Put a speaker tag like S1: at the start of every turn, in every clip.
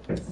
S1: MOTCIs.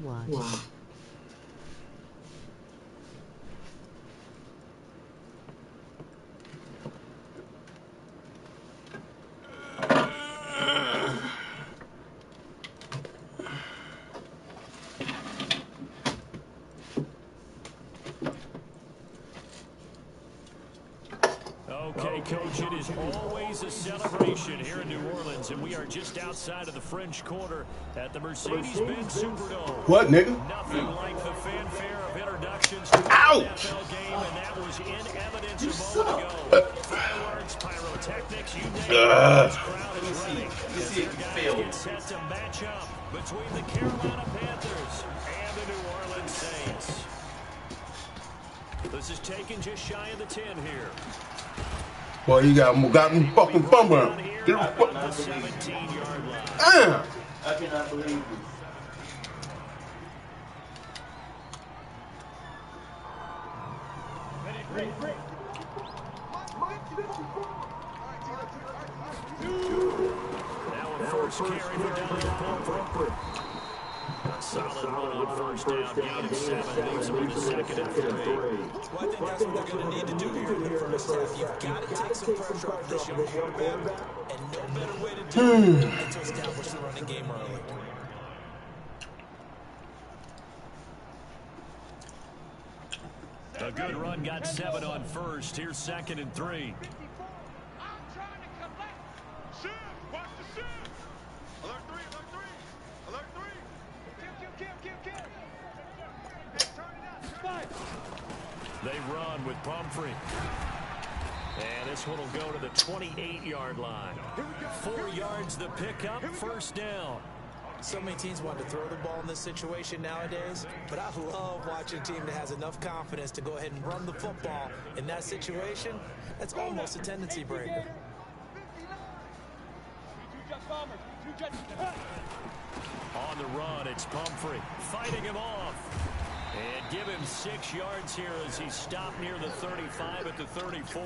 S1: Watch.
S2: Okay, Coach, it is always a celebration here in New Orleans, and we are just outside of the French Quarter at the Mercedes-Benz Superdome.
S3: What, nigga?
S2: Nothing like the fanfare of introductions to an NFL game, and that was in evidence a moment ago. Fireworks, pyrotechnics, you name it. This crowd is ready as their guys get set to match up between the Carolina Panthers and the New Orleans Saints. This is taken just shy of the 10 here.
S3: Boy, you got me fucking fumbling. Damn.
S4: I cannot believe this.
S2: Now a first carry for Donald Pumphrey. Solid run on first down, gain of 7, leaves them with a 2nd and 3.
S5: Well, I think that's what they're going to need to do here in the first half. You've got to take some pressure off this young quarterback, and no better way to do it than to establish the running game early.
S2: A good run, got 7 on first. Here's 2nd and 3. They run with Pumphrey. And this one will go to the 28-yard line. 4 yards the pickup, first down.
S5: So many teams want to throw the ball in this situation nowadays, but I love watching a team that has enough confidence to go ahead and run the football. In that situation, that's almost a tendency breaker.
S2: On the run, it's Pumphrey fighting him off. And give him 6 yards here as he stopped near the 35 at the 34.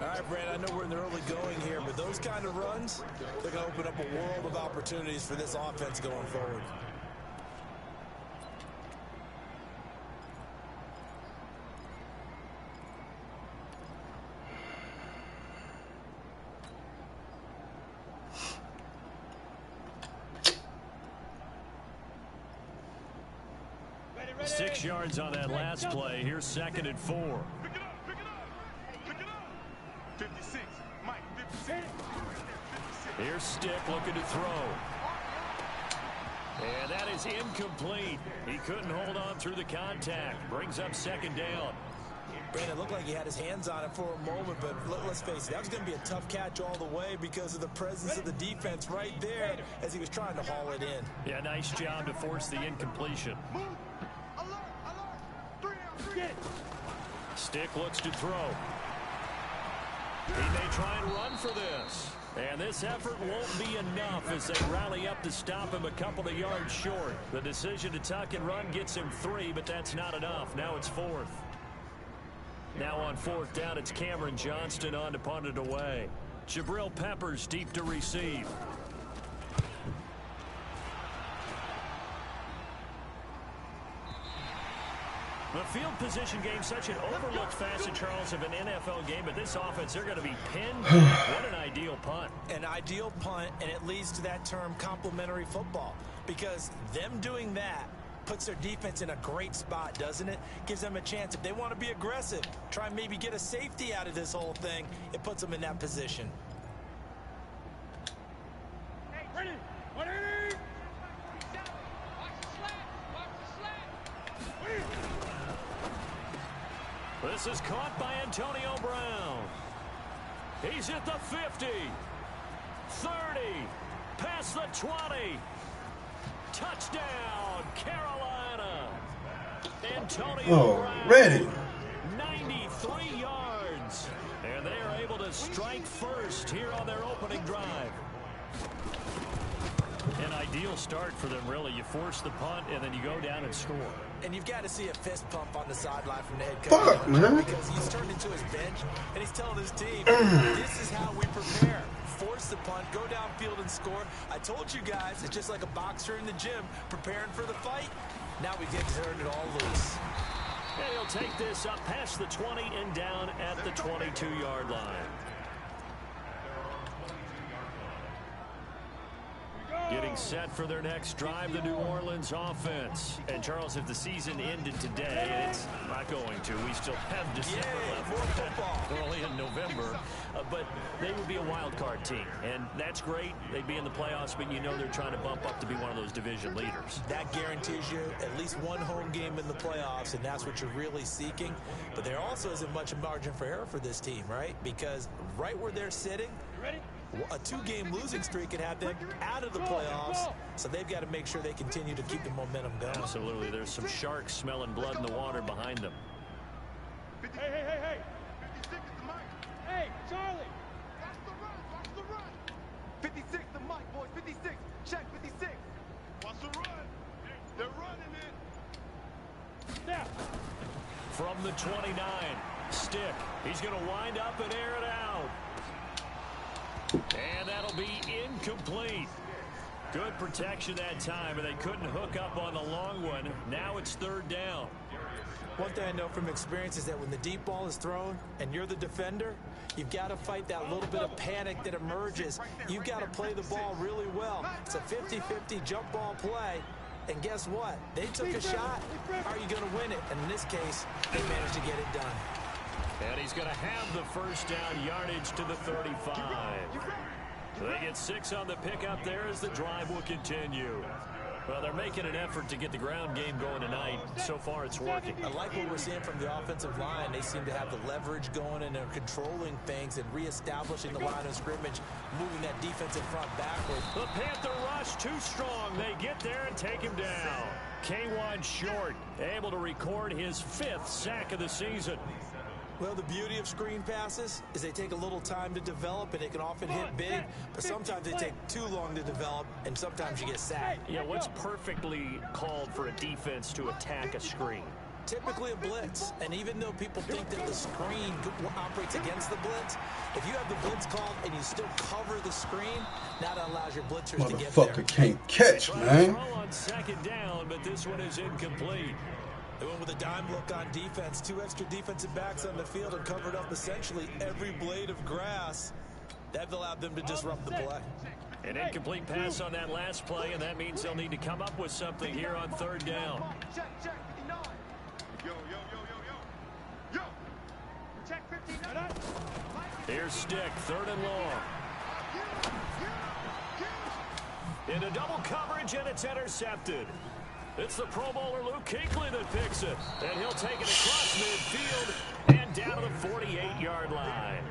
S5: All right, Brad, I know we're in the early going here, but those kind of runs, they're going to open up a world of opportunities for this offense going forward.
S2: Ready. 6 yards on that last play. Here's 2nd and 4.
S6: 56, Mike, 56.
S2: Here's Stick looking to throw. And that is incomplete. He couldn't hold on through the contact. Brings up 2nd down.
S5: Brandon, it looked like he had his hands on it for a moment, but let's face it, that was going to be a tough catch all the way because of the presence of the defense right there as he was trying to haul it in.
S2: Yeah, nice job to force the incompletion. Stick looks to throw. He may try and run for this. And this effort won't be enough as they rally up to stop him a couple of yards short. The decision to tuck and run gets him 3, but that's not enough. Now it's 4th. Now on 4th down, it's Cameron Johnston on to punt it away. Jabril Peppers deep to receive. The field position game, such an overlooked facet, Charles, of an NFL game, but this offense, they're going to be pinned. What an ideal punt.
S5: An ideal punt, and it leads to that term complementary football, because them doing that puts their defense in a great spot, doesn't it? Gives them a chance. If they want to be aggressive, try and maybe get a safety out of this whole thing, it puts them in that position.
S6: Hey, ready.
S2: This is caught by Antonio Brown. He's at the 50, 30, past the 20. Touchdown, Carolina. Antonio Brown.
S3: Ready.
S2: 93 yards. And they are able to strike first here on their opening drive. An ideal start for them, really. You force the punt, and then you go down and score.
S5: And you've got to see a fist pump on the sideline from the head coach.
S3: Fuck, man.
S5: Because he's turned into his bench, and he's telling his team, this is how we prepare. Force the punt, go downfield and score. I told you guys, it's just like a boxer in the gym preparing for the fight. Now we get to turn it all loose.
S2: And he'll take this up past the 20 and down at the 22-yard line. Getting set for their next drive, the New Orleans offense. And, Charles, if the season ended today, and it's not going to, we still have December left. We're only in November. But they would be a wild card team. And that's great. They'd be in the playoffs, but you know they're trying to bump up to be one of those division leaders.
S5: That guarantees you at least one home game in the playoffs, and that's what you're really seeking. But there also isn't much margin for error for this team, right? Because right where they're sitting, a 2-game losing streak could have them out of the playoffs, so they've got to make sure they continue to keep the momentum going.
S2: Absolutely. There's some sharks smelling blood in the water behind them.
S6: Hey. 56 is the mic. Hey, Charlie. Watch the run. 56 the mic, boys. 56. Check 56. Watch the run. They're running it. Now.
S2: From the 29, Stick. He's going to wind up and air it out. And that'll be incomplete. Good protection that time, and they couldn't hook up on the long one. Now it's 3rd down.
S5: One thing I know from experience is that when the deep ball is thrown and you're the defender, you've got to fight that little bit of panic that emerges. You've got to play the ball really well. It's a 50-50 jump ball play. And guess what? They took a shot. How are you going to win it? And in this case, they managed to get it done.
S2: And he's going to have the first down, yardage to the 35. They get 6 on the pickup there as the drive will continue. Well, they're making an effort to get the ground game going tonight. So far, it's working.
S5: I like what we're seeing from the offensive line. They seem to have the leverage going, and they're controlling things and reestablishing the line of scrimmage, moving that defensive front backward.
S2: The Panther rush too strong. They get there and take him down. K1 Short able to record his 5th sack of the season.
S5: Well, the beauty of screen passes is they take a little time to develop, and they can often hit big, but sometimes they take too long to develop, and sometimes you get sacked.
S2: Yeah, what's perfectly called for a defense to attack a screen?
S5: Typically a blitz, and even though people think that the screen operates against the blitz, if you have the blitz called and you still cover the screen, that allows your blitzers to get there.
S3: Motherfucker can't catch, man.
S2: Throw on 2nd down, but this one is incomplete.
S5: They went with a dime look on defense. 2 extra defensive backs on the field and covered up essentially every blade of grass. That allowed them to disrupt the play.
S2: An incomplete pass on that last play, and that means they'll need to come up with something here on 3rd down.
S6: Check, 59. Yo. Check 59.
S2: Here's Stick, 3rd and long. Into double coverage, and it's intercepted. It's the Pro Bowler Luke Kuechly that picks it, and he'll take it across midfield and down to the 48-yard line.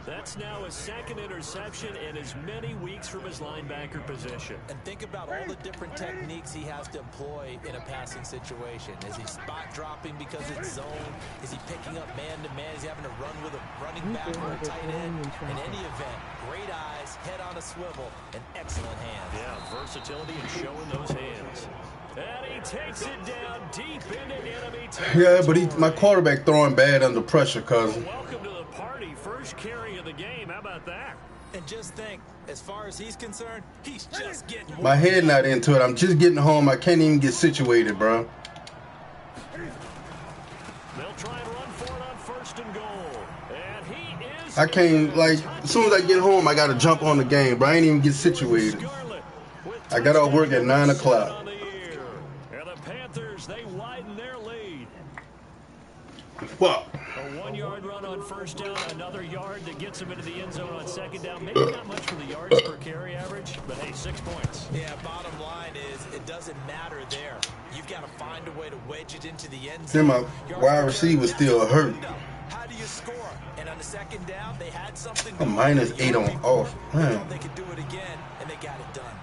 S2: That's now his 2nd interception in as many weeks from his linebacker position.
S5: And think about all the different techniques he has to employ in a passing situation. Is he spot dropping because it's zone? Is he picking up man-to-man? Is he having to run with a running back or a tight end? In any event, great eyes, head on a swivel, and excellent hands.
S2: Yeah, versatility and showing those hands. And he takes it down deep into enemy territory.
S3: Yeah, but my quarterback throwing bad under pressure, cousin.
S2: Welcome to the party. First carry of the game. How about that?
S5: And just think, as far as he's concerned, he's just getting
S3: My head not into it. I'm just getting home. I can't even get situated, bro.
S2: They'll try and run for it on 1st and goal. And he is...
S3: I can't, like, as soon as I get home, I got to jump on the game, bro. I ain't even get situated. I got off work at 9 o'clock.
S2: And the Panthers, they widen their lead.
S3: Fuck.
S2: A 1-yard run on 1st down, another yard that gets him into the end zone on 2nd down. Maybe not much for the yards per carry average, but hey, 6 points.
S5: Yeah, bottom line is it doesn't matter there. You've got to find a way to wedge it into the end zone.
S3: Then my wide receiver still hurt.
S5: How do you score? And on the 2nd down, they had something.
S3: A -8 on off. Man.
S5: They could do it again, and they got it done.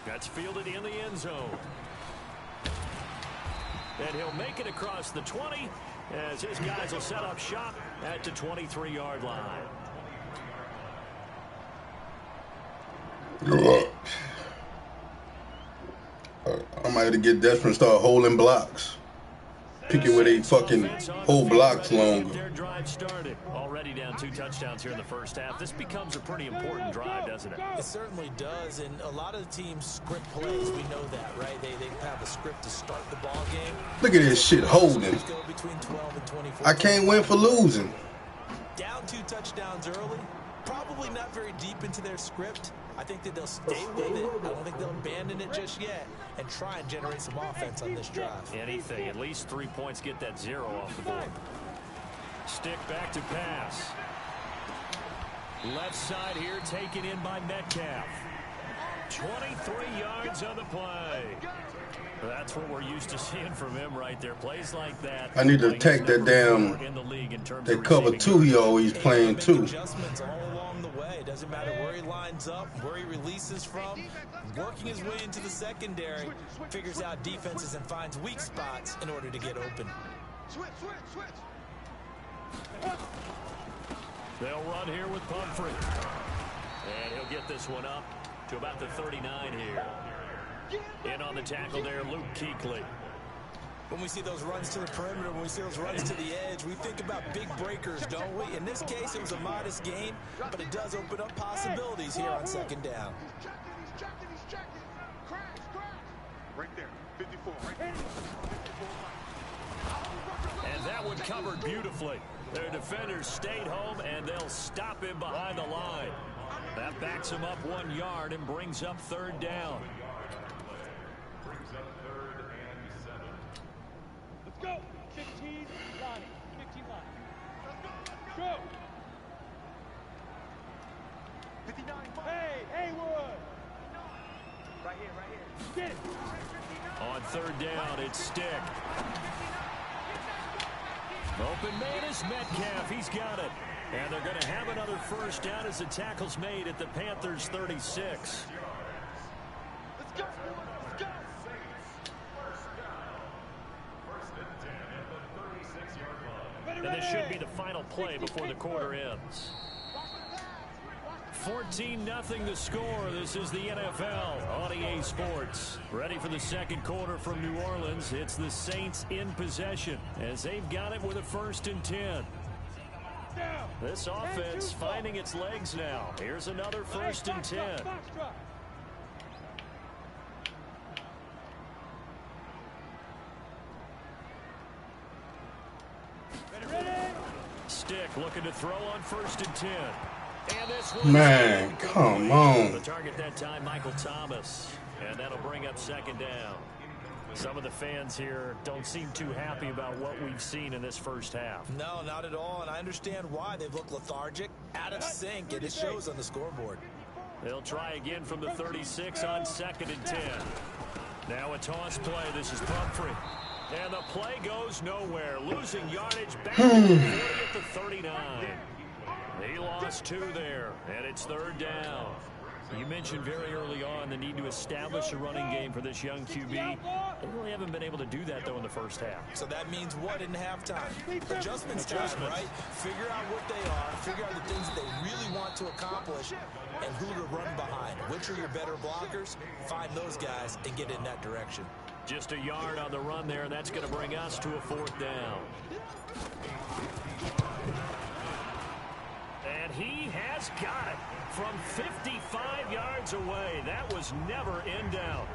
S2: That's fielded in the end zone. And he'll make it across the 20 as his guys will set up shop at the 23-yard line.
S3: I might have to get desperate and start holding blocks. Picking where they fucking hold blocks longer.
S2: Their drive started. Already down 2 touchdowns here in the first half. This becomes a pretty important drive, doesn't it?
S5: It certainly does, and a lot of the teams script plays. We know that, right? They have a script to start the ball game.
S3: Look at this shit holding.
S5: Go between 12 and 24.
S3: I can't win for losing.
S5: Down 2 touchdowns early. Probably not very deep into their script. I think that they'll stay with it. I don't think they'll abandon it just yet and try and generate some offense on this drive.
S2: Anything. At least 3 points get that 0 off the board. Stick back to pass. Left side here taken in by Metcalf. 23 yards on the play. That's what we're used to seeing from him right there. Plays like that.
S3: I need to attack that damn, that cover 2 he always playing too.
S5: Adjustments all along the way. Doesn't matter where he lines up, where he releases from. Working his way into the secondary, figures out defenses and finds weak spots in order to get open.
S6: Switch.
S2: They'll run here with Pumphrey. And he'll get this one up to about the 39 here. In on the tackle there, Luke Kuechly.
S5: When we see those runs to the perimeter, when we see those runs to the edge, we think about big breakers, don't we? In this case, it was a modest gain, but it does open up possibilities here on 2nd down.
S6: He's checking. Crash. Right there, 54, right there.
S2: And that one covered beautifully. Their defenders stayed home, and they'll stop him behind the line. That backs him up 1 yard and brings up 3rd down.
S6: Let's go. 15 line. 15 line. Let's go. 59. Hey, Haywood. Right here.
S2: On third down, it's Stick. Open man is Metcalf. He's got it. And they're going to have another first down as the tackle's made at the Panthers' 36.
S6: Let's go. Let's go.
S2: And this should be the final play before the quarter ends. 14-0 the score. This is the NFL on EA Sports. Ready for the second quarter from New Orleans. It's the Saints in possession as they've got it with a 1st and 10. This offense finding its legs now. Here's another 1st and 10. Stick looking to throw on 1st and 10. And this one,
S3: Man, come on.
S2: the target that time, Michael Thomas. And that'll bring up 2nd down. Some of the fans here don't seem too happy about what we've seen in this first half.
S5: No, not at all, and I understand why. They've looked lethargic, out of sync, and it shows on the scoreboard.
S2: They'll try again from the 36 on 2nd and 10. Now a toss play. This is Pumphrey. And the play goes nowhere. Losing yardage back to the 40 at the 39. He lost 2 there, and it's 3rd down. You mentioned very early on the need to establish a running game for this young QB. They really haven't been able to do that, though, in the first half.
S5: So that means what in halftime? Adjustments time, right? Figure out what they are, figure out the things that they really want to accomplish, and who to run behind. Which are your better blockers? Find those guys and get in that direction.
S2: Just a yard on the run there, and that's going to bring us to a 4th down. And he has got it from 55 yards away. That was never in doubt.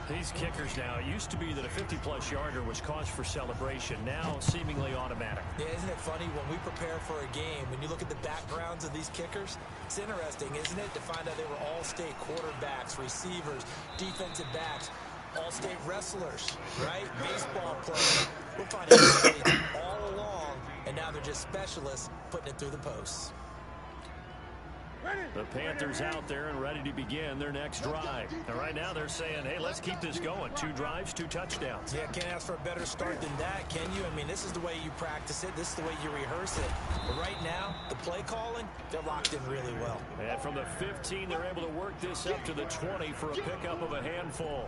S2: These kickers now, it used to be that a 50-plus yarder was cause for celebration. Now seemingly automatic.
S5: Yeah, isn't it funny when we prepare for a game, when you look at the backgrounds of these kickers, it's interesting, isn't it, to find out they were all-state quarterbacks, receivers, defensive backs, all-state wrestlers, right? Baseball players. We're finding athletes all along, and now they're just specialists putting it through the posts.
S2: The Panthers out there and ready to begin their next drive. And right now they're saying, hey, let's keep this going. 2 drives, 2 touchdowns.
S5: Yeah, can't ask for a better start than that, can you? I mean, this is the way you practice it. This is the way you rehearse it. But right now, the play calling, they're locked in really well.
S2: And from the 15, they're able to work this up to the 20 for a pickup of a handful.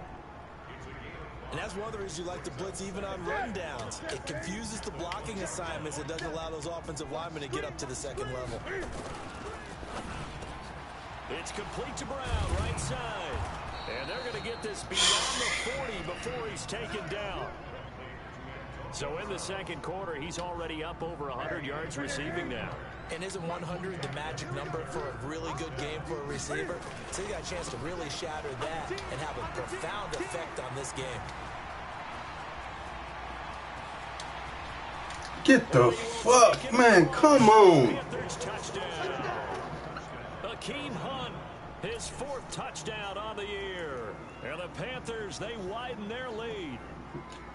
S5: And that's one of the reasons you like to blitz even on rundowns. It confuses the blocking assignments. It doesn't allow those offensive linemen to get up to the second level.
S2: It's complete to Brown, right side. And they're going to get this beyond the 40 before he's taken down. So in the second quarter, he's already up over 100 yards receiving now.
S5: And isn't 100 the magic number for a really good game for a receiver? So you got a chance to really shatter that and have a profound effect on this game.
S3: Get the fuck, man, come on.
S2: Akeem Hunt, his 4th touchdown on the year. And the Panthers, they widen their lead.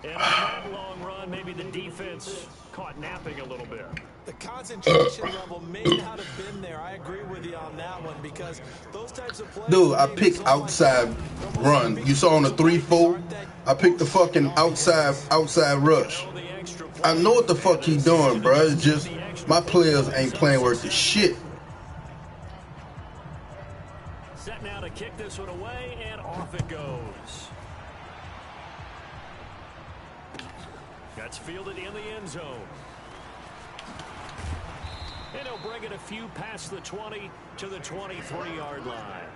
S2: And on that long run, maybe the defense caught napping a little bit.
S5: The concentration level may not have been there. I agree with you on that one because those types of plays...
S3: Dude, I picked outside run. You saw on the 3-4? I picked the fucking outside rush. I know what the fuck he doing, bro. It's just my players ain't playing worth the shit.
S2: Set now to kick this one away, and off it goes. That's fielded in the end zone. And he'll bring it a few past the 20 to the 23-yard line.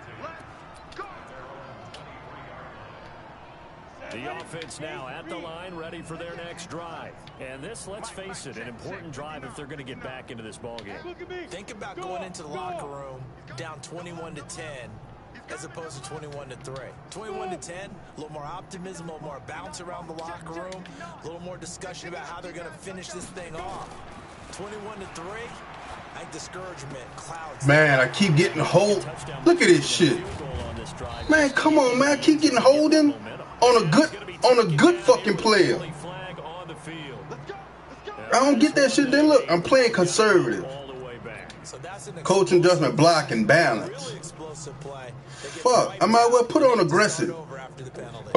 S2: The offense now at the line, ready for their next drive. And this, let's face it, an important drive if they're going to get back into this ballgame.
S5: Think about going into the locker room down 21-10 as opposed to 21-3. 21-10, a little more optimism, a little more bounce around the locker room, a little more discussion about how they're going to finish this thing off. 21-3, I think discouragement clouds.
S3: Man, I keep getting hold. Look at this shit. Man, come on, man. I keep getting holding on a good fucking player. I don't get that shit. Then look, I'm playing conservative. Coaching adjustment, block, and balance.
S5: explosive play.
S3: Fuck, I might as well put on aggressive.
S5: Over after the penalty.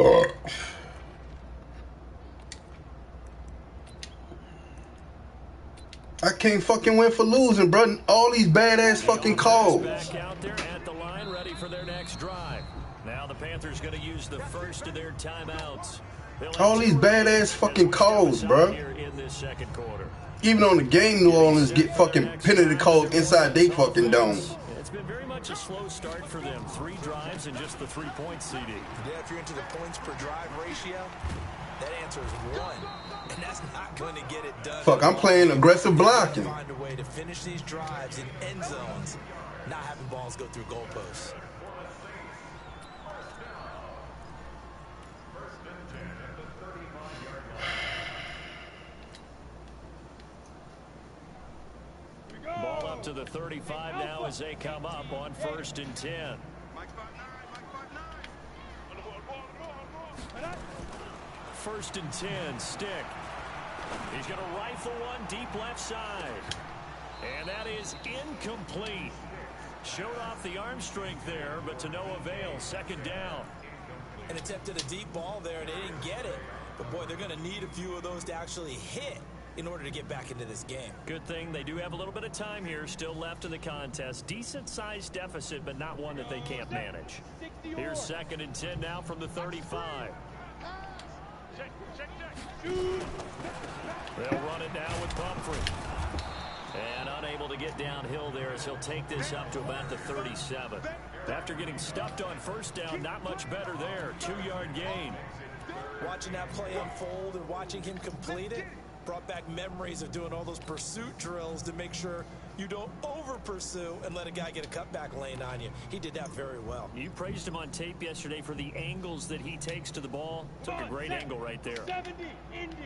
S3: I can't fucking win for losing, bro. All these badass fucking calls.
S2: Back out there at the line, ready for their next drive. Now the Panthers going to use the first of their timeouts.
S3: All these badass fucking calls, bro.
S2: In this second quarter.
S3: Even on the game, New Orleans get fucking penalty calls inside they fucking dome.
S2: It's been very much a slow start for them. 3 drives and just the 3 points, CD.
S5: Yeah, if you're into the points per drive ratio, that answer is 1. And that's not going to get it done.
S3: Fuck, I'm playing aggressive blocking.
S5: Find a way to finish these drives in end zones, not having balls go through goalposts.
S2: Ball up to the 35 now as they come up on 1st and 10. First and 10, Stick. He's going to rifle one deep left side. And that is incomplete. Showed off the arm strength there, but to no avail. 2nd down.
S5: And attempted a deep ball there, and they didn't get it. But, boy, they're going to need a few of those to actually hit in order to get back into this game.
S2: Good thing they do have a little bit of time here still left in the contest. Decent-sized deficit, but not one that they can't manage. Here's 2nd and 10 now from the 35. They'll run it now with Pumphrey. And unable to get downhill there as he'll take this up to about the 37. After getting stuffed on 1st down, not much better there. 2-yard gain.
S5: Watching that play unfold and watching him complete it brought back memories of doing all those pursuit drills to make sure you don't over-pursue and let a guy get a cutback lane on you. He did that very well.
S2: You praised him on tape yesterday for the angles that he takes to the ball. Took a great angle right there.
S6: 70, Indy.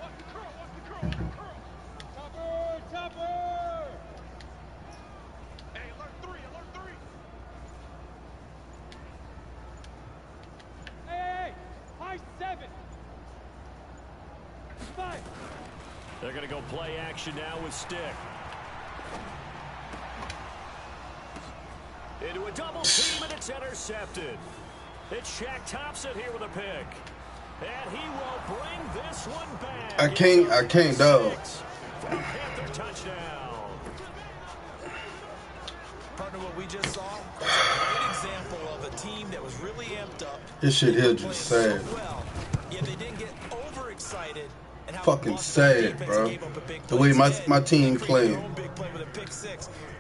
S6: Watch the curl, watch the curl, watch the curl. Topper, topper. Hey, alert 3, alert 3. Hey, high 7. 5.
S2: They're going to go play action now with Stick. Into a double team, and it's intercepted. It's Shaq Thompson here with a pick. And he will bring this one back.
S3: I can't, dog.
S2: Panther touchdown.
S5: Partner, what we just saw, that's a great example of a team that was really amped up.
S3: This shit here just sad.
S5: So well, yet they didn't get overexcited.
S3: Fucking sad, bro. The way my team playing.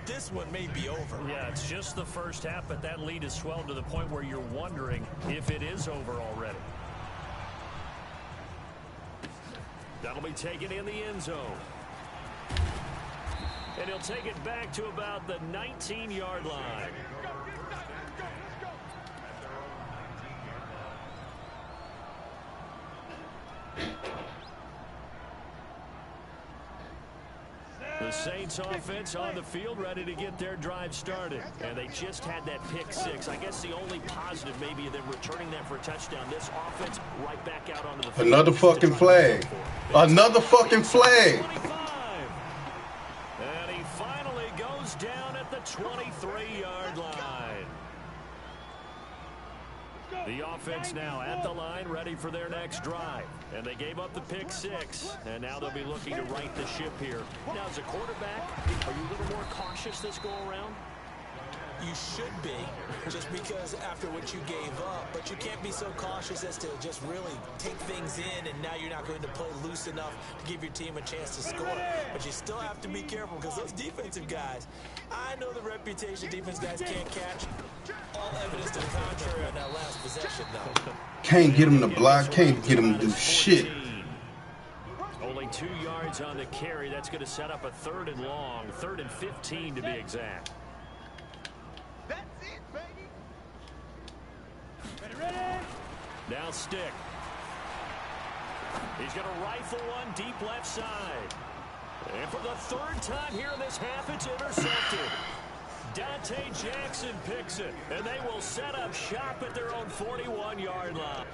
S5: This one may be over.
S2: Yeah, it's just the first half, but that lead has swelled to the point where you're wondering if it is over already. That'll be taken in the end zone. And he'll take it back to about the 19-yard line. The Saints offense on the field ready to get their drive started. And they just had that pick 6. I guess the only positive maybe of them returning that for a touchdown. This offense right back out onto the field.
S3: Another fucking flag. Another fucking flag.
S2: 25. And he finally goes down at the 23-yard line. The offense now at the line, ready for their next drive. And they gave up the pick 6, and now they'll be looking to right the ship here. Now, as a quarterback, are you a little more cautious this go-around?
S5: You should be, just because after what you gave up, but you can't be so cautious as to just really take things in, and now you're not going to play loose enough to give your team a chance to score. But you still have to be careful, because those defensive guys, I know the reputation defense guys can't catch. All evidence to the contrary on that last possession, though.
S3: Can't get him to block, can't get him to do shit.
S2: Only 2 yards on the carry. That's going to set up a 3rd and long, 3rd and 15 to be exact.
S6: That's it, baby. Ready, ready.
S2: Now Stick. He's going to rifle one deep left side. And for the 3rd time here in this half, it's intercepted. Dante Jackson picks it, and they will set up shop at their own 41-yard line.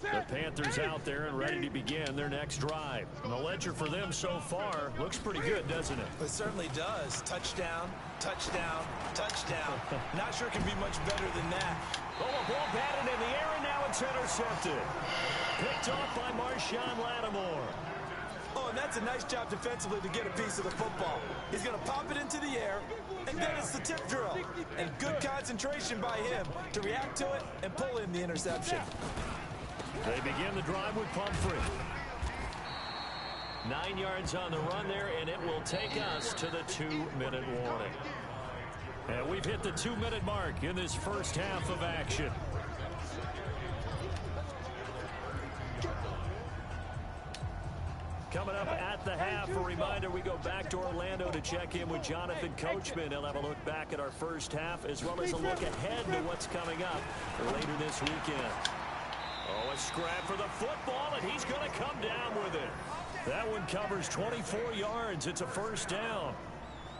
S2: The Panthers out there and ready to begin their next drive. And the ledger for them so far looks pretty good, doesn't it?
S5: It certainly does. Touchdown, touchdown, touchdown. Not sure it can be much better than that.
S2: Oh, a ball batted in the air, and now it's intercepted. Picked off by Marshawn Lattimore.
S5: Oh, and that's a nice job defensively to get a piece of the football. He's going to pop it into the air, and then it's the tip drill. And good concentration by him to react to it and pull in the interception.
S2: They begin the drive with Pumphrey. 9 yards on the run there, and it will take us to the 2-minute warning. And we've hit the 2-minute mark in this first half of action. Coming up at the half, a reminder, we go back to Orlando to check in with Jonathan Coachman. He'll have a look back at our first half as well as a look ahead to what's coming up later this weekend. Oh, a scrap for the football, and he's going to come down with it. That one covers 24 yards. It's a first down.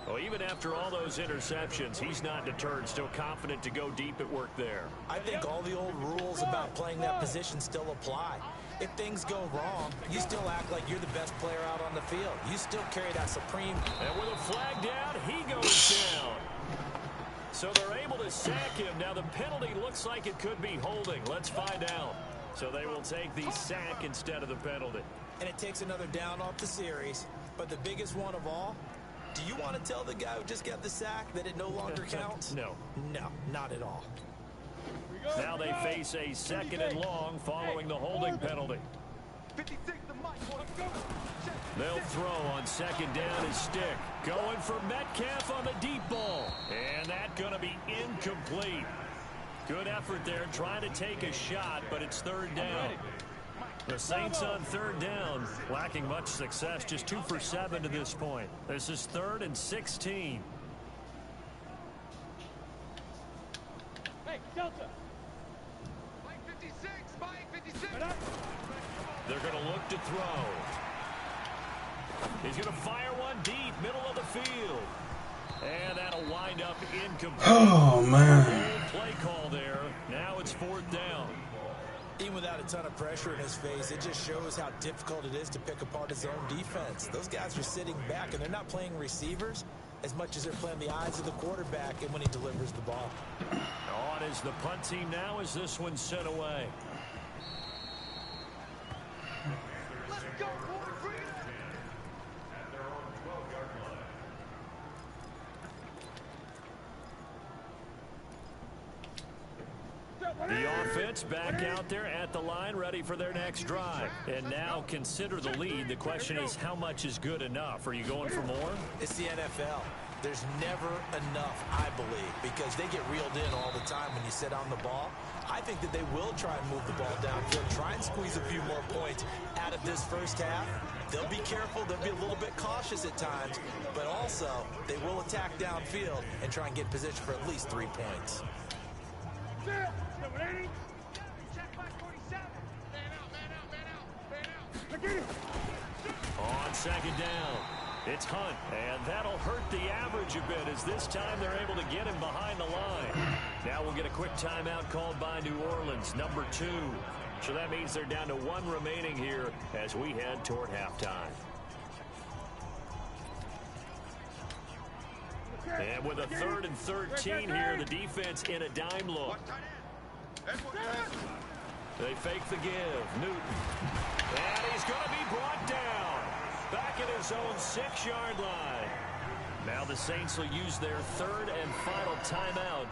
S2: Well, even after all those interceptions, he's not deterred, still confident to go deep at work there.
S5: I think all the old rules about playing that position still apply. If things go wrong, you still act like you're the best player out on the field. You still carry that supreme.
S2: And with a flag down, he goes down. So they're able to sack him. Now the penalty looks like it could be holding. Let's find out. So they will take the sack instead of the penalty.
S5: And it takes another down off the series. But the biggest one of all, do you want to tell the guy who just got the sack that it no longer counts?
S2: No.
S5: No, not at all.
S2: Now they face a 2nd and long following the holding penalty.
S6: 56 the mic, boys. Go.
S2: They'll throw on 2nd down his stick. Going for Metcalf on the deep ball. And that's going to be incomplete. Good effort there trying to take a shot, but it's 3rd down. The Saints on 3rd down, lacking much success, just 2 for 7 to this point. This is 3rd and 16.
S6: Hey, Delta. Mike 56, Mike 56.
S2: They're going to look to throw. He's going to fire one deep, middle of the field. And that'll wind up incomplete.
S3: Oh, man.
S2: Play call there. Now it's 4th down.
S5: Even without a ton of pressure in his face, it just shows how difficult it is to pick apart his own defense. Those guys are sitting back, and they're not playing receivers as much as they're playing the eyes of the quarterback and when he delivers the ball.
S2: On is the punt team now as this one's sent away.
S6: Let's go, boys. Bring it.
S2: The offense back out there at the line, ready for their next drive. And now consider the lead. The question is, how much is good enough? Are you going for more?
S5: It's the NFL. There's never enough, I believe, because they get reeled in all the time when you sit on the ball. I think that they will try and move the ball downfield, try and squeeze a few more points out of this first half. They'll be careful. They'll be a little bit cautious at times, but also they will attack downfield and try and get position for at least 3 points.
S2: On 2nd down, it's Hunt, and that'll hurt the average a bit as this time they're able to get him behind the line. Now we'll get a quick timeout called by New Orleans, number 2. So that means they're down to 1 remaining here as we head toward halftime. And with a 3rd and 13 here, the defense in a dime look. They fake the give. Newton. And he's going to be brought down. Back at his own 6-yard line. Now the Saints will use their 3rd and final timeout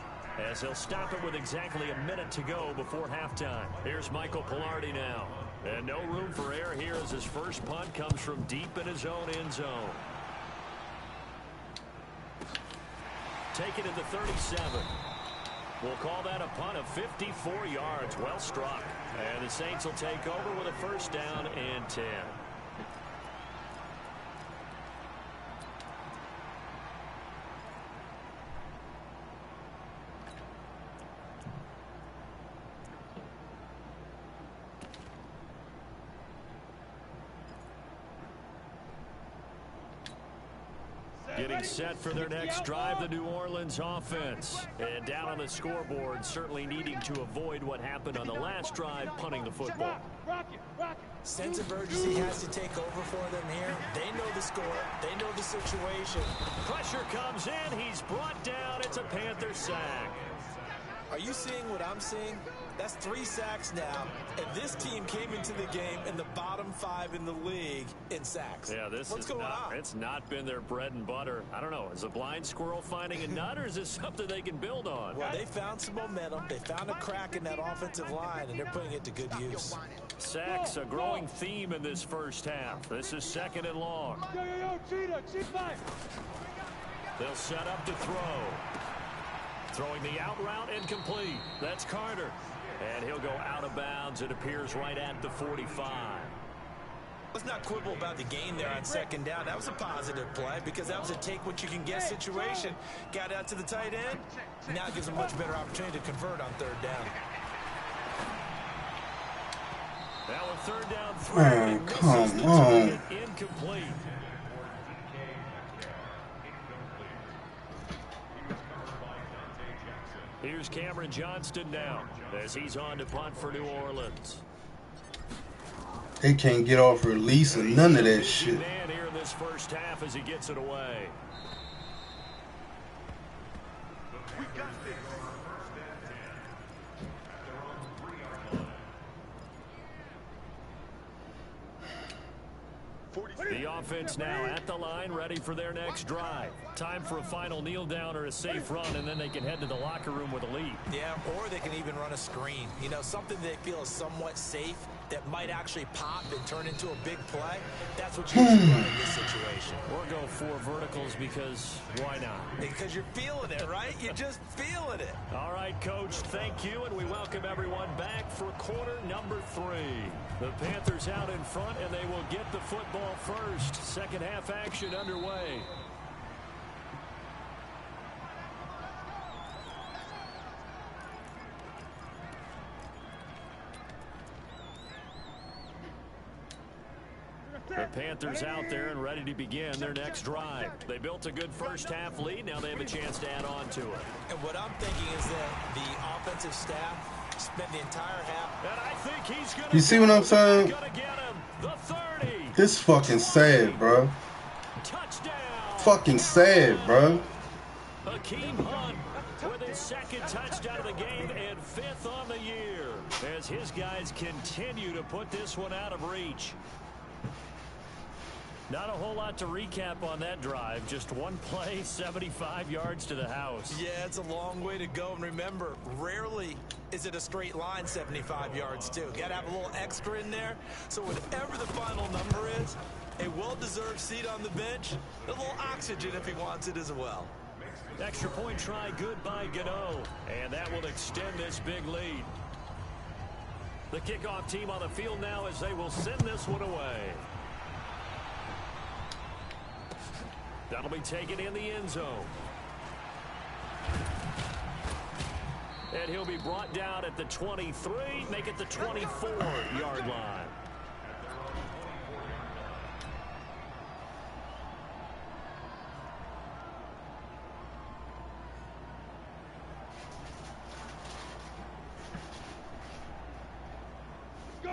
S2: as they'll stop it with exactly a minute to go before halftime. Here's Michael Pilardi now. And no room for error here as his first punt comes from deep in his own end zone. Take it at the 37. We'll call that a punt of 54 yards. Well struck. And the Saints will take over with a first down and 10. Getting set for their next drive, the New Orleans offense. And down on the scoreboard, certainly needing to avoid what happened on the last drive, punting the football.
S5: Sense of urgency has to take over for them here. They know the score. They know the situation.
S2: Pressure comes in. He's brought down. It's a Panther sack.
S5: Are you seeing what I'm seeing? That's 3 sacks now, and this team came into the game in the bottom 5 in the league in sacks.
S2: Yeah,
S5: What's going on?
S2: It's not been their bread and butter. I don't know. Is a blind squirrel finding a nut, or is this something they can build on?
S5: Well, they found some momentum. They found a crack in that offensive line, and they're putting it to good use.
S2: Sacks, a growing theme in this first half. This is 2nd and long. They'll set up to throw. Throwing the out route incomplete. That's Carter. And he'll go out of bounds. It appears right at the 45.
S5: Let's not quibble about the gain there on 2nd down. That was a positive play because that was a take-what-you-can-get situation. Got out to the tight end. Now it gives them a much better opportunity to convert on 3rd down.
S2: Now a 3rd down.
S3: Man, come on.
S2: Incomplete. Here's Cameron Johnston now as he's on to punt for New Orleans.
S3: They can't get off release or none of that shit.
S2: Man here in this first half as he gets it away. The offense now at the line, ready for their next drive. Time for a final kneel down or a safe run, and then they can head to the locker room with a lead.
S5: Yeah, or they can even run a screen. You know, something they feel is somewhat safe that might actually pop and turn into a big play. That's what you should run in this situation.
S2: Or go 4 verticals because why not?
S5: Because you're feeling it, right? You're just feeling it.
S2: All right, Coach, thank you, and we welcome everyone back for quarter number 3. The Panthers out in front, and they will get the football first. Second half action underway. The Panthers out there and ready to begin their next drive. They built a good first half lead. Now they have a chance to add on to it.
S5: And what I'm thinking is that the offensive staff spent the entire half.
S2: And I think he's going
S3: You see what I'm saying?
S2: to get him. The 30.
S3: This fucking sad, bro.
S2: Touchdown.
S3: Fucking sad, bro.
S2: Hakeem Hunt with his 2nd touchdown of the game and 5th on the year as his guys continue to put this one out of reach. Not a whole lot to recap on that drive. Just one play, 75 yards to the house.
S5: Yeah, it's a long way to go. And remember, rarely is it a straight line 75 yards, too. Got to have a little extra in there. So whatever the final number is, a well-deserved seat on the bench, a little oxygen if he wants it as well.
S2: Extra point try good by Gano. And that will extend this big lead. The kickoff team on the field now as they will send this one away. That'll be taken in the end zone. And he'll be brought down at the 23, make it the 24-yard line.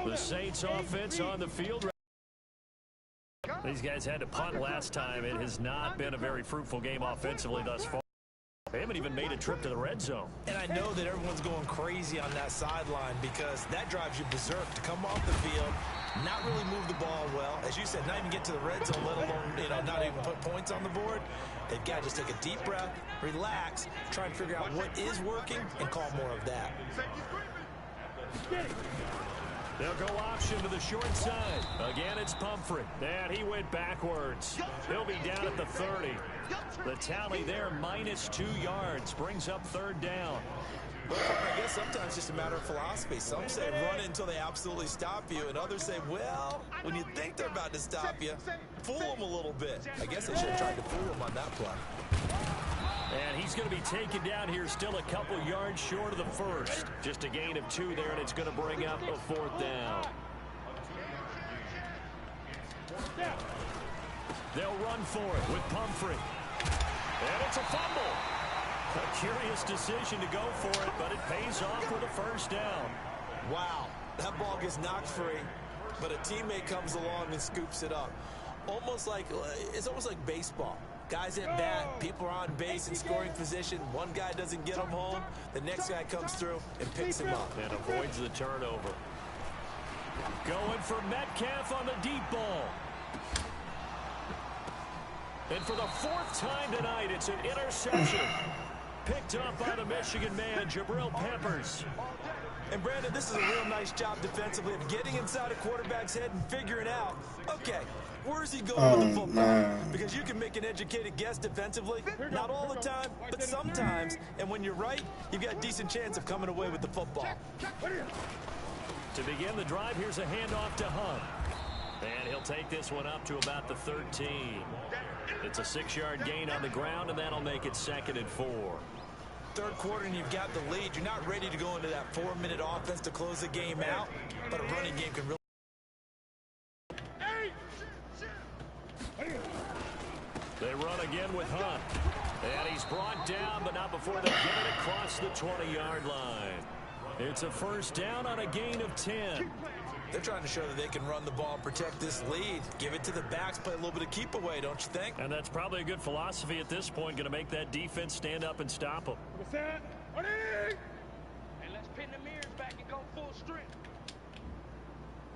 S2: The Saints offense on the field. These guys had to punt last time. It has not been a very fruitful game offensively thus far. They haven't even made a trip to the red zone.
S5: And I know that everyone's going crazy on that sideline because that drives you berserk to come off the field, not really move the ball well. As you said, not even get to the red zone, let alone, not even put points on the board. They've got to just take a deep breath, relax, try and figure out what is working, and call more of that.
S2: They'll go option to the short side. Again, it's Pumphrey. And he went backwards. He'll be down at the 30. The tally there, -2 yards. Brings up 3rd down.
S5: Well, I guess sometimes it's just a matter of philosophy. Some say run it until they absolutely stop you, and others say, well, when you think they're about to stop you, fool them a little bit. I guess they should have tried to fool them on that play.
S2: And he's going to be taken down here still a couple yards short of the first. Just a gain of 2 there, and it's going to bring up a 4th down. They'll run for it with Pumphrey. That's a fumble. A curious decision to go for it, but it pays off with a first down.
S5: Wow, that ball gets knocked free, but a teammate comes along and scoops it up. It's almost like baseball. Guys at bat, people are on base in scoring position. One guy doesn't get him home. The next guy comes through and picks him up.
S2: And avoids the turnover. Going for Metcalf on the deep ball. And for the fourth time tonight, it's an interception. Picked up by the Michigan man, Jabril Peppers.
S5: And Brandon, this is a real nice job defensively of getting inside a quarterback's head and figuring out, okay, where's he going with the football?
S3: Man.
S5: Because you can make an educated guess defensively, not all the time, but sometimes. And when you're right, you've got a decent chance of coming away with the football.
S2: To begin the drive, here's a handoff to Hunt. And he'll take this one up to about the 13. It's a 6-yard gain on the ground, and that'll make it 2nd and 4.
S5: Third quarter and you've got the lead. You're not ready to go into that 4-minute offense to close the game out, but a running game can really...
S2: They run again with Hunt. And he's brought down, but not before they get it across the 20-yard line. It's a first down on a gain of 10.
S5: They're trying to show that they can run the ball and protect this lead. Give it to the backs, play a little bit of keep away, don't you think?
S2: And that's probably a good philosophy at this point, going to make that defense stand up and stop them.
S6: What's that? And let's pin the mirrors back and go full strength.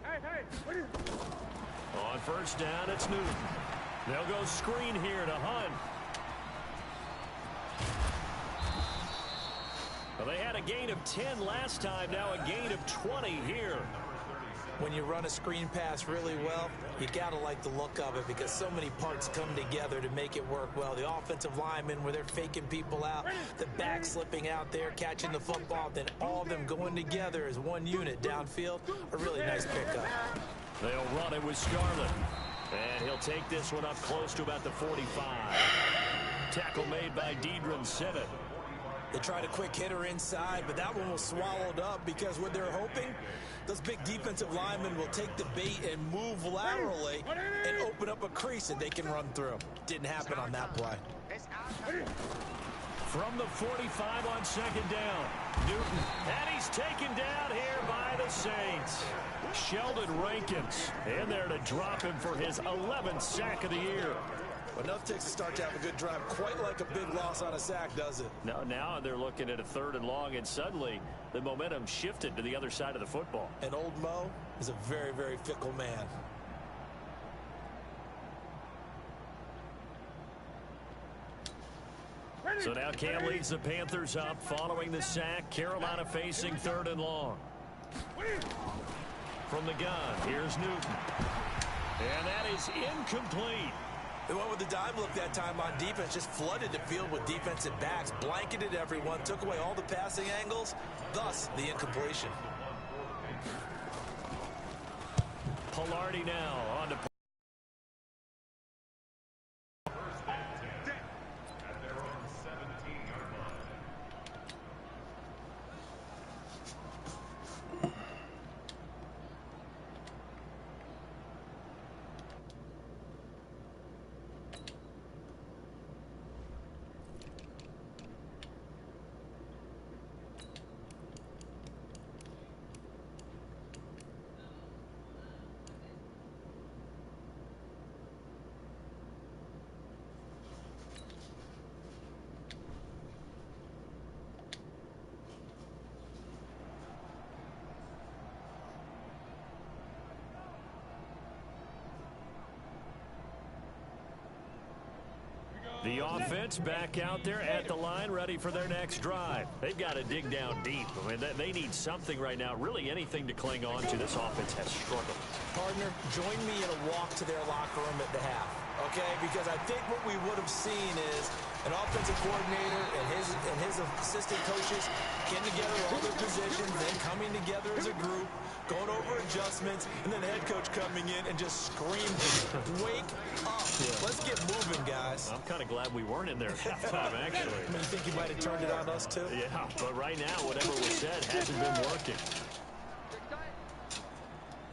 S6: Hey,
S2: On first down, it's Newton. They'll go screen here to Hunt. Well, they had a gain of 10 last time, now a gain of 20 here.
S5: When you run a screen pass really well, you got to like the look of it because so many parts come together to make it work well. The offensive linemen where they're faking people out, the back slipping out there, catching the football, then all of them going together as one unit downfield. A really nice pickup.
S2: They'll run it with Scarlett. And he'll take this one up close to about the 45. Tackle made by Deidron Sinnott.
S5: They tried a quick hitter inside, but that one was swallowed up because what they're hoping, those big defensive linemen will take the bait and move laterally and open up a crease that they can run through. Didn't happen on that play.
S2: From the 45 on 2nd down, Newton. And he's taken down here by the Saints. Sheldon Rankins in there to drop him for his 11th sack of the year.
S5: Enough takes to start to have a good drive, quite like a big loss on a sack, does it?
S2: No, now they're looking at a 3rd and long, and suddenly the momentum shifted to the other side of the football.
S5: And old Mo is a very, very fickle man.
S2: So now Cam leads the Panthers up following the sack. Carolina facing 3rd and long. From the gun, here's Newton. And that is incomplete.
S5: They went with the dime look that time on defense, just flooded the field with defensive backs, blanketed everyone, took away all the passing angles, thus the incompletion.
S2: Pilardi now on to... The offense back out there at the line, ready for their next drive. They've got to dig down deep. I mean, they need something right now, really anything to cling on to. This offense has struggled.
S5: Partner, join me in a walk to their locker room at the half, okay? Because I think what we would have seen is an offensive coordinator and his assistant coaches getting together all their positions, then coming together as a group, going over adjustments, and then the head coach coming in and just screaming, wake up. Yeah. Let's get moving, guys.
S2: I'm kind of glad we weren't in there at halftime, actually.
S5: I mean, you think you might have turned it on us, too?
S2: Yeah, but right now, whatever was said hasn't been working.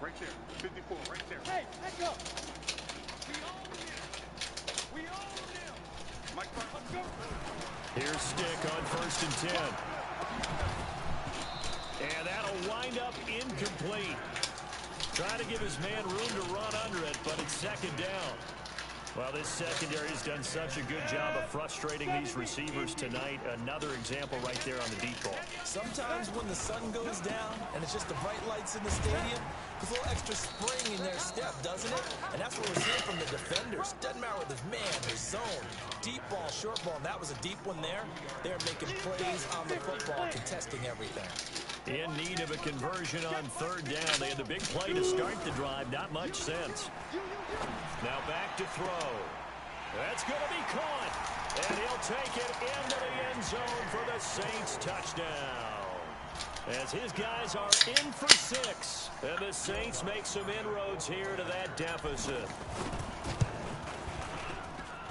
S6: Right there, 54, right there. Hey, let's go. We own them. We own them. Mike, let's go.
S2: Here's Stick on 1st and 10. And that'll wind up incomplete. Trying to give his man room to run under it, but it's 2nd down. Well, this secondary has done such a good job of frustrating these receivers tonight. Another example right there on the deep ball.
S5: Sometimes when the sun goes down and it's just the bright lights in the stadium, there's a little extra spring in their step, doesn't it? And that's what we're seeing from the defenders. Doesn't matter with his man, his zone, deep ball, short ball, and that was a deep one there. They're making plays on the football, contesting everything.
S2: In need of a conversion on 3rd down. They had the big play to start the drive. Not much sense. Now back to throw. That's going to be caught. And he'll take it into the end zone for the Saints touchdown. As his guys are in for 6. And the Saints make some inroads here to that deficit.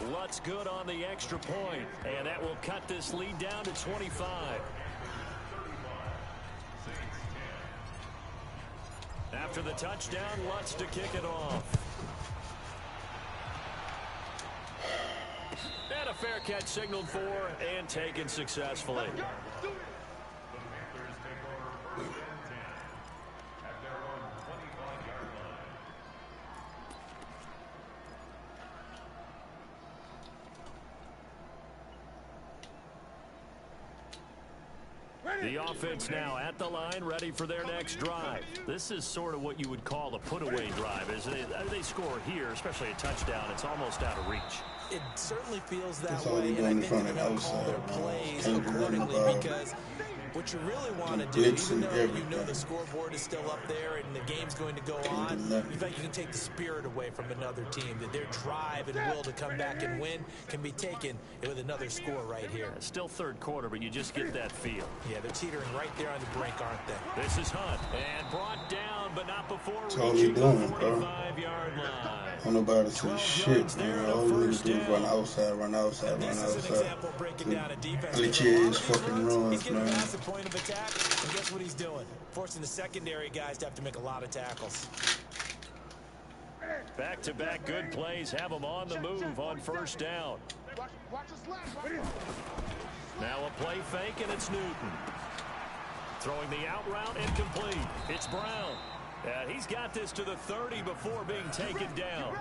S2: Lutz good on the extra point. And that will cut this lead down to 25. After the touchdown, Lutz to kick it off. And a fair catch signaled for and taken successfully. The offense now at the line, ready for their next drive. This is sort of what you would call a put-away drive, isn't it? They score here, especially a touchdown. It's almost out of reach.
S5: It certainly feels that
S3: That's all
S5: way,
S3: they're
S5: and I
S3: doing in
S5: think
S3: front
S5: they're
S3: of
S5: going
S3: the
S5: to call their
S3: outside.
S5: plays
S3: Can't do nothing
S5: accordingly
S3: about it.
S5: because what you really want to do,
S3: Blitz
S5: even
S3: and
S5: though you know
S3: everything.
S5: the scoreboard is still up there and the game's going to go
S3: Can't do
S5: on,
S3: nothing.
S5: you think you can take the spirit away from another team, that their drive and will to come back and win can be taken with another score right here.
S2: It's still 3rd quarter, but you just get that feel.
S5: Yeah, they're teetering right there on the brink, aren't they?
S2: This is Hunt, and brought down, but not before
S3: That's all
S2: reaching
S3: they
S2: the
S3: doing, bro.
S2: 45-yard line.
S3: Ain't nobody say
S2: 12
S3: shit,
S2: yards there
S3: man.
S2: and a
S3: All you need
S2: first
S3: to do is run
S2: down.
S3: outside, run outside, run
S5: This is an
S3: outside.
S5: example breaking down a defense.
S3: Let
S5: Because a
S3: your
S5: lot
S3: ass
S5: of these
S3: fucking
S5: runs,
S3: runs,
S5: he's getting
S3: man.
S5: past the point of attack, and guess what he's doing? Forcing the secondary guys to have to make a lot of tackles.
S2: Back-to-back good plays have them on the move on 1st down.
S6: Watch us left.
S2: Now a play fake, and it's Newton. Throwing the out route incomplete. It's Brown. And he's got this to the 30 before being taken down.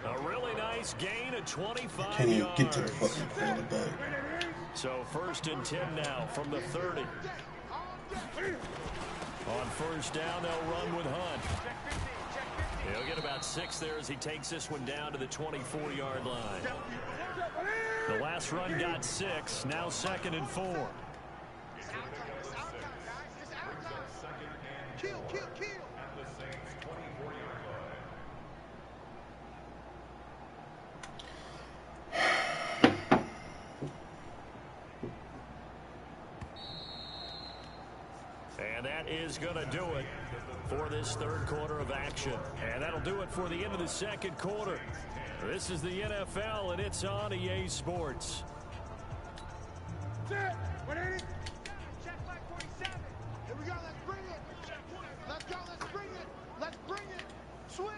S2: A really nice gain of 25
S3: Can't even
S2: yards.
S3: get to the fucking quarterback.
S2: So 1st and 10 now from the 30. On 1st down, they'll run with Hunt. He'll get about 6 there as he takes this one down to the 24-yard line. The last run got 6. Now 2nd and 4.
S6: Kill.
S2: And that is going to do it for this 3rd quarter of action. And that'll do it for the end of the 2nd quarter. This is the NFL, and it's on EA Sports.
S6: Set. 180. Check flag 47. Here we go. Let's bring it. Let's go. Let's bring it. Let's bring it. Switch.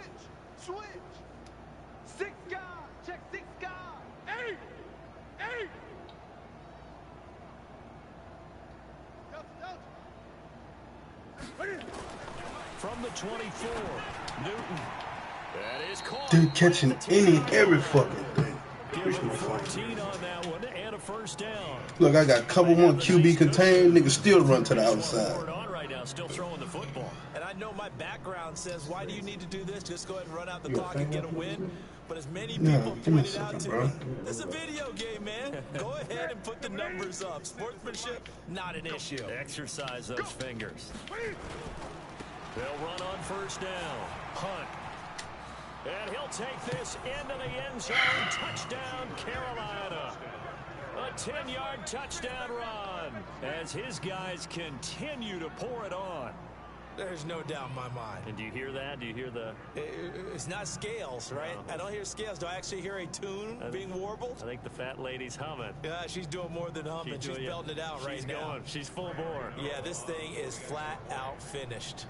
S6: 6 guard. Check 6 guard. 8.
S2: From the 24, Newton. That is caught.
S3: Dude catching any and every fucking thing.
S2: Give him 14 on that one and a 1st down.
S3: Look, I got cover 1 QB contained. Nigga still run to the outside.
S2: Forward on right now, still throwing the football.
S5: And I know my background says, why do you need to do this? Just go ahead and run out the clock and get a win. But as many people
S3: give me a
S5: pointed out
S3: second,
S5: to
S3: bro.
S5: me, this is a video game, man. Go ahead and put the numbers up. Sportsmanship, not an issue.
S2: Exercise those fingers. They'll run on 1st down. Hunt. And he'll take this into the end zone. Touchdown, Carolina. A 10-yard touchdown run as his guys continue to pour it on.
S5: There's no doubt in my mind.
S2: And do you hear that? Do you hear the...
S5: It's not scales, right?
S2: No.
S5: I don't hear scales. Do I actually hear a tune being warbled?
S2: I think the fat lady's humming.
S5: Yeah, she's doing more than humming. She's belting it out right now.
S2: Going. She's full bore.
S5: Yeah, this thing is flat out finished.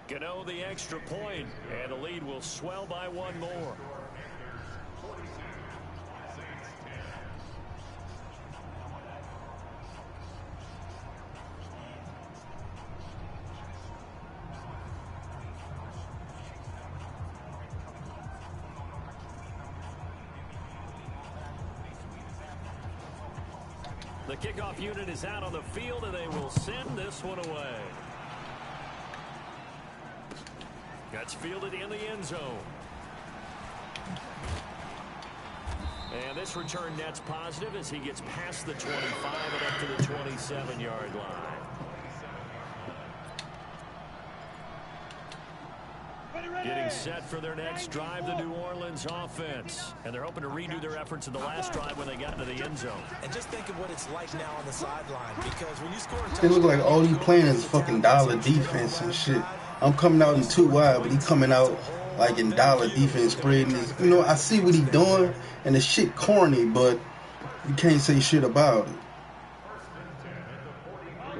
S2: Gano the extra point, and the lead will swell by 1 more. The kickoff unit is out on the field, and they will send this one away. Gets fielded in the end zone. And this return net's positive as he gets past the 25 and up to the 27-yard line. Getting set for their next drive, the New Orleans offense. And they're hoping to redo their efforts in the last drive when they got into the end zone.
S5: And just think of what it's like now on the sideline, because when you score a
S3: It look like all he playing is fucking dollar defense and shit. I'm coming out in 2 wide, but he coming out like in dollar defense, spreading his. You know, I see what he doing, and the shit corny, but you can't say shit about it.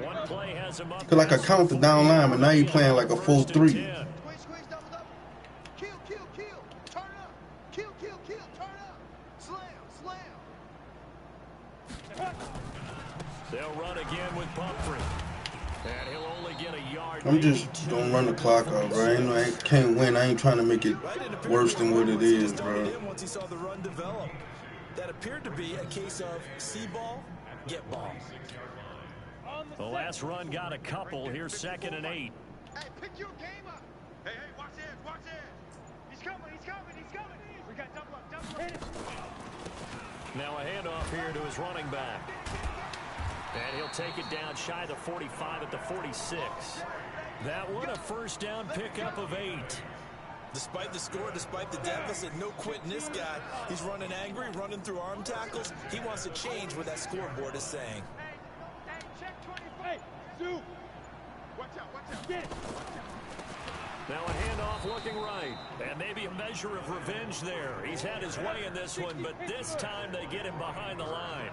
S2: One play has him up.
S3: Cause like I count the down line, but now he playing like a 4-3.
S2: They'll run again with Pumphrey. And he'll only get a yard.
S3: I'm just don't run the clock out, bro. I can't win. I ain't trying to make it worse than what it is, bro.
S5: Once he saw the run develop, that appeared to be a case of see ball, get ball.
S2: The last run got a couple. Here's 2nd and 8.
S6: Hey, pick your game up. Hey, watch it, watch it. He's coming, he's coming, he's coming. We got double up, hit it.
S2: Now a handoff here to his running back. And he'll take it down shy of the 45 at the 46. That one a first down pickup of 8.
S5: Despite the score, despite the deficit, no quitting this guy. He's running angry, running through arm tackles. He wants to change what that scoreboard is saying.
S6: Hey, check 20. Hey, Sue. Watch out, get it.
S2: Now a handoff looking right. And maybe a measure of revenge there. He's had his way in this one, but this time they get him behind the line.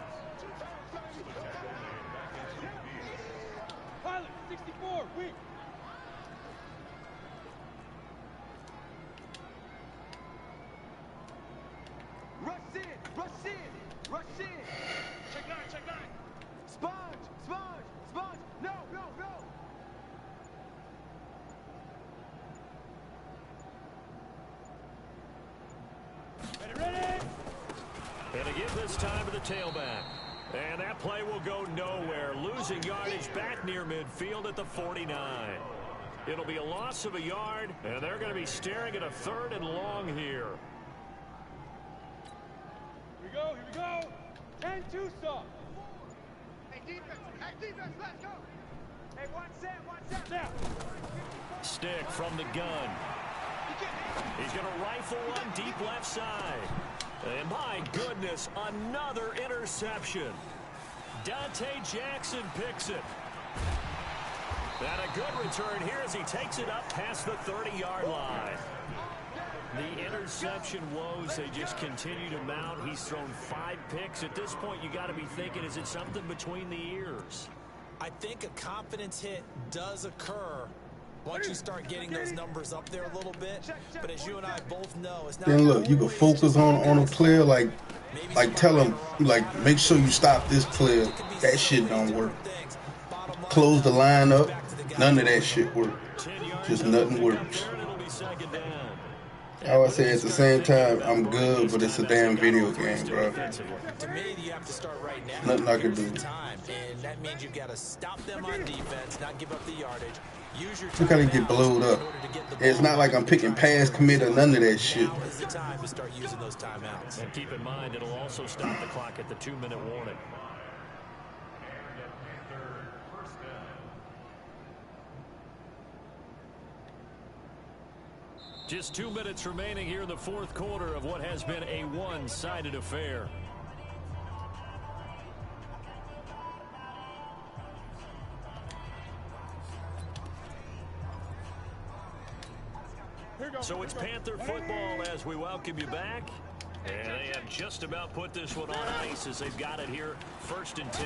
S6: Pilot, 64, weak. Rush in, rush in, rush in. Check 9, check 9. Sponge, no. Ready.
S2: And to give this time to the tailback. And that play will go nowhere. Losing yardage back near midfield at the 49. It'll be a loss of a yard, and they're going to be staring at a 3rd and long here.
S6: Here we go. 10-2 soft. Hey, defense, let's go. Hey, one set. Down.
S2: Stick from the gun. He's going to rifle one deep left side. And my goodness, another interception. Dante Jackson picks it. And a good return here as he takes it up past the 30-yard line. The interception woes, they just continue to mount. He's thrown 5 picks. At this point, you got to be thinking, is it something between the ears?
S5: I think a confidence hit does occur once you start getting those numbers up there a little bit. But as you and I both know, it's not.
S3: Then look, you can focus on a player like tell him, like, make sure you stop this player. That shit don't work. Close the line up. None of that shit works. Just nothing works. I would say at the same time, I'm good, but it's a damn video game, bro.
S5: To me, you have to start right now.
S3: Nothing I can do.
S5: And that means you've got to stop them on defense, not give up the yardage. Use your
S3: You gotta get blowed up. It's not like I'm picking pass commit or none of that shit.
S5: Now is the time to start using those timeouts.
S2: And keep in mind, it'll also stop the clock at the 2-minute warning. Just 2 minutes remaining here in the 4th quarter of what has been a one-sided affair. So it's Panther football as we welcome you back. And they have just about put this one on ice as they've got it here, 1st and 10.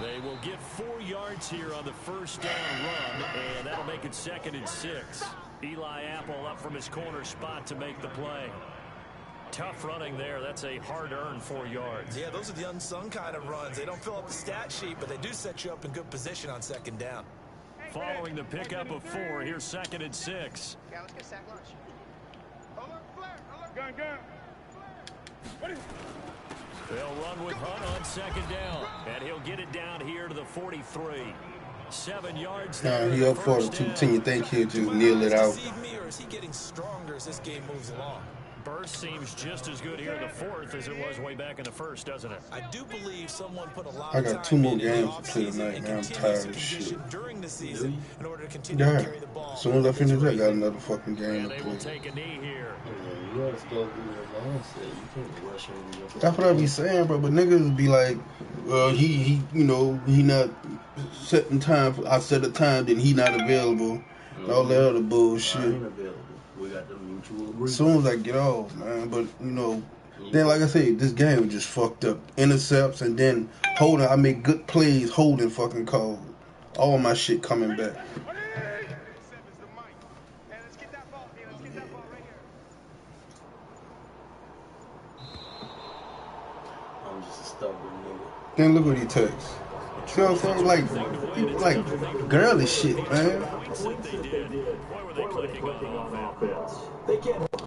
S2: They will get 4 yards here on the first down run, and that'll make it 2nd and 6. Eli Apple up from his corner spot to make the play. Tough running there. That's a hard-earned 4 yards.
S5: Yeah, those are the unsung kind of runs. They don't fill up the stat sheet, but they do set you up in good position on 2nd down.
S2: Following the pickup of 4, here's 2nd and 6.
S6: Okay, let's get sack lunch. Alert, flare, alert. Gun.
S2: They'll run with Hunt on second down, and he'll get it down here to the 43. 7 yards there.
S3: He up for the 2-10. You think he'll just kneel it out?
S5: Me, or is he getting stronger as this game moves along?
S2: Burst seems just as good here in the fourth as it was way back in the first, doesn't it?
S5: I do believe someone put a lot
S3: I
S5: of
S3: got
S5: time
S3: 2 more
S5: in the
S3: games to play
S5: offseason
S3: tonight,
S5: and
S3: man. I'm
S5: continuous
S3: tired of shit.
S5: condition during the season in order to continue to
S3: Yeah.
S5: carry the ball.
S3: As soon as I finish, I got another fucking game
S2: And
S3: to
S2: they will
S3: play.
S2: take a knee here.
S7: You gotta start doing that mindset. You can't rush over your
S3: That's what I be saying, bro. But niggas be like, he, you know, he not setting time. I set a time, then he not available. And all that other
S7: I
S3: bullshit.
S7: ain't available. We got the mutual agreement.
S3: As soon as I get off, man. But you know, then like I said, this game was just fucked up. Intercepts and then holding. I make good plays, holding fucking called. All my shit coming back.
S7: I'm just a stubborn nigga.
S3: Then look what he takes. See what I'm saying? Like girly shit, man.
S2: Points like they did. Boy, were they clicking on offense.
S8: They can't